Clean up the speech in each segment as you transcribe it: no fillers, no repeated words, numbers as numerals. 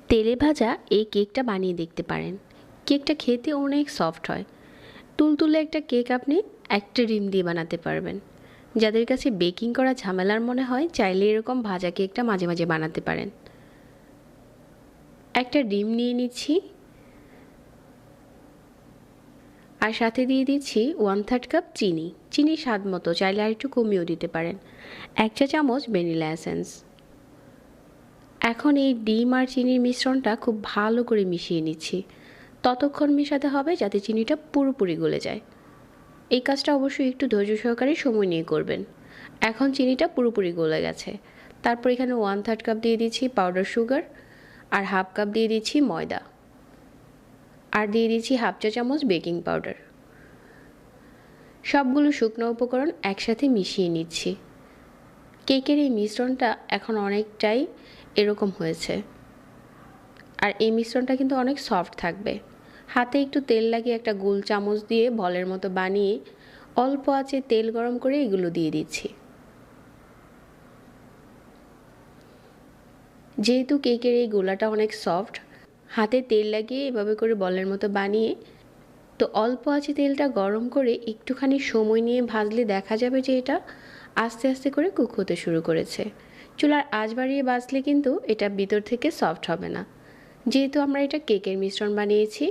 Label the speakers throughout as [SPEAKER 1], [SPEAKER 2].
[SPEAKER 1] তেলে ভাজা এই কেকটা বানিয়ে দেখতে পারেন। কেকটা খেতে অনেক সফট হয়। তুলতুলে একটা কেক আপনি একটা ডিম দিয়ে বানাতে পারবেন। যাদের কাছে বেকিং করা ঝামেলার মনে হয়, চাইলে এরকম ভাজা কেকটা মাঝে মাঝে বানাতে পারেন। একটা ডিম নিয়ে নিচ্ছি, আর সাথে দিয়ে দিচ্ছি 1/3 কাপ চিনি। চিনি স্বাদ মতো, চাইলে আর একটু কমিয়েও দিতে পারেন। 1 চা চামচ ভ্যানিলা এসেন্স। এখন এই ডিম আর চিনির মিশ্রণটা খুব ভালো করে মিশিয়ে নিচ্ছি। ততক্ষণ মেশাতে হবে যাতে চিনিটা পুরোপুরি গলে যায়। এই কাজটা অবশ্যই একটু ধৈর্য সহকারে সময় নিয়ে করবেন। এখন চিনিটা পুরোপুরি গলে গেছে। তারপর এখানে 1/3 কাপ দিয়ে দিচ্ছি পাউডার সুগার, আর 1/2 কাপ দিয়ে দিচ্ছি ময়দা, আর দিয়ে দিচ্ছি 1/2 চা চামচ বেকিং পাউডার। সবগুলো শুকনো উপকরণ একসাথে মিশিয়ে নিচ্ছি। কেকের এই মিশ্রণটা এখন অনেকটাই এরকম হয়েছে, আর এই মিশ্রণটা কিন্তু অনেক সফট থাকবে। হাতে একটু তেল লাগিয়ে একটা গোল চামচ দিয়ে বলের মতো বানিয়ে অল্প আঁচে তেল গরম করে এগুলো দিয়ে দিচ্ছি। যেহেতু কেকের এই গোলাটা অনেক সফট, হাতে তেল লাগিয়ে এভাবে করে বলের মতো বানিয়ে তো অল্প আঁচে তেলটা গরম করে একটুখানি সময় নিয়ে ভাজলে দেখা যাবে যে এটা আস্তে আস্তে করে কুক হতে শুরু করেছে। চুলার আঁচ বাড়িয়ে ভাজলে কিন্তু এটা ভিতর থেকে সফট হবে না। যেহেতু আমরা এটা কেকের মিশ্রণ বানিয়েছি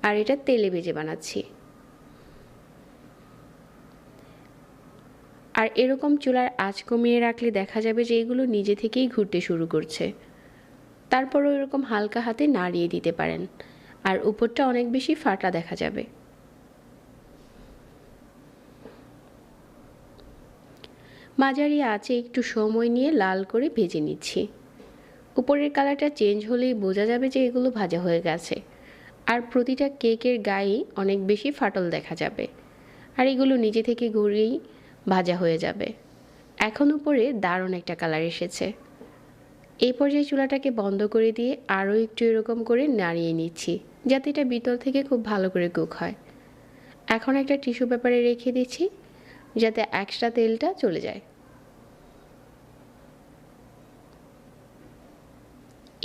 [SPEAKER 1] আর এটা তেলে ভেজে বানাচ্ছি, আর এরকম চুলার আঁচ কমিয়ে রাখলে দেখা যাবে যে এগুলো নিজে থেকেই ঘুরতে শুরু করছে। তারপরও এরকম হালকা হাতে নাড়িয়ে দিতে পারেন, আর উপরটা অনেক বেশি ফাটা দেখা যাবে। মাঝারি আঁচে একটু সময় নিয়ে লাল করে ভেজে নিচ্ছি। উপরের কালারটা চেঞ্জ হলেই বোঝা যাবে যে এগুলো ভাজা হয়ে গেছে, আর প্রতিটা কেকের গায়ে অনেক বেশি ফাটল দেখা যাবে, আর এগুলো নিজে থেকে ঘুরেই ভাজা হয়ে যাবে। এখন উপরে দারুণ একটা কালার এসেছে। এই পর্যায়ে চুলাটাকে বন্ধ করে দিয়ে আরও একটু এরকম করে নাড়িয়ে নিচ্ছি, যাতে এটা ভিতর থেকে খুব ভালো করে কুক হয়। এখন একটা টিস্যু পেপারে রেখে দিচ্ছি যাতে এক্সট্রা তেলটা চলে যায়।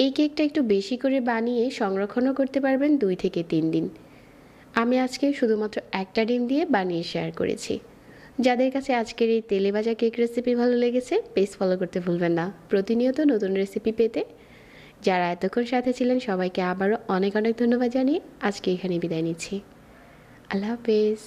[SPEAKER 1] এই কেকটা একটু বেশি করে বানিয়ে সংরক্ষণও করতে পারবেন 2 থেকে 3 দিন। আমি আজকে শুধুমাত্র একটা ডিম দিয়ে বানিয়ে শেয়ার করেছি। যাদের কাছে আজকের এই তেলে ভাজা কেক রেসিপি ভালো লেগেছে, পেজ ফলো করতে ভুলবেন না প্রতিনিয়ত নতুন রেসিপি পেতে। যারা এতক্ষণ সাথে ছিলেন সবাইকে আবারও অনেক অনেক ধন্যবাদ জানিয়ে আজকে এখানে বিদায় নিচ্ছি। আল্লাহ হাফেজ।